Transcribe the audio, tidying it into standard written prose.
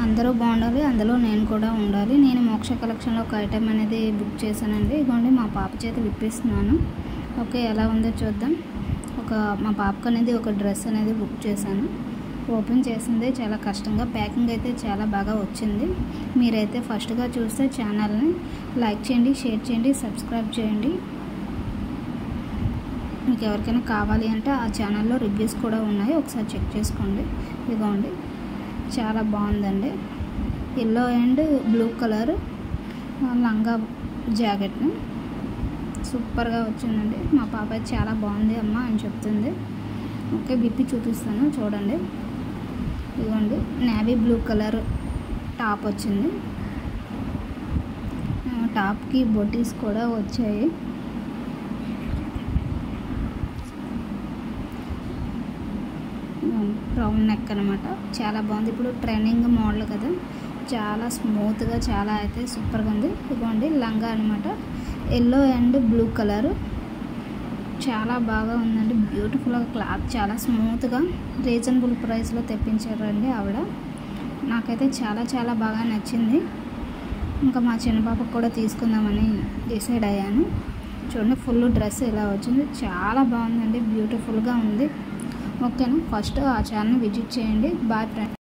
అందరూ బాగుండాలి, అందులో నేను కూడా ఉండాలి. నేను మోక్ష కలెక్షన్లో ఒక ఐటెం అనేది బుక్ చేశానండి. ఇదిగోండి మా పాప చేత విప్పిస్తున్నాను. ఓకే, ఎలా ఉందో చూద్దాం. మా పాపకు అనేది ఒక డ్రెస్ అనేది బుక్ చేశాను. ఓపెన్ చేసింది చాలా కష్టంగా, ప్యాకింగ్ అయితే చాలా బాగా వచ్చింది. మీరైతే ఫస్ట్గా చూస్తే ఛానల్ని లైక్ చేయండి, షేర్ చేయండి, సబ్స్క్రైబ్ చేయండి. మీకు ఎవరికైనా కావాలి అంటే ఆ ఛానల్లో రివ్యూస్ కూడా ఉన్నాయి, ఒకసారి చెక్ చేసుకోండి. ఇదిగోండి, చాలా బాగుందండి. ఎల్లో అండ్ బ్లూ కలర్ లంగా జాకెట్ని సూపర్గా వచ్చిందండి. మా పాప చాలా బాగుంది అమ్మ అని చెప్తుంది. ఓకే, విప్పి చూపిస్తాను చూడండి. ఇదిగోండి, నేవీ బ్లూ కలర్ టాప్ వచ్చింది. టాప్కి బొటీస్ కూడా వచ్చాయి. రౌండ్ నెక్ అనమాట, చాలా బాగుంది. ఇప్పుడు ట్రెండింగ్ మోడల్ కదా, చాలా స్మూత్గా, చాలా అయితే సూపర్గా ఉంది. ఇదిగోండి లంగా అనమాట, ఎల్లో అండ్ బ్లూ కలర్, చాలా బాగా ఉందండి. బ్యూటిఫుల్గా, క్లాత్ చాలా స్మూత్గా, రీజనబుల్ ప్రైస్లో తెప్పించారండి ఆవిడ. నాకైతే చాలా చాలా బాగా నచ్చింది. ఇంకా మా చిన్న పాపకు కూడా తీసుకుందామని డిసైడ్ అయ్యాను. చూడండి, ఫుల్ డ్రెస్ ఇలా వచ్చింది, చాలా బాగుందండి, బ్యూటిఫుల్గా ఉంది. ఓకేనా, ఫస్ట్ ఆ ఛానల్ విజిట్ చేయండి. Bye friends.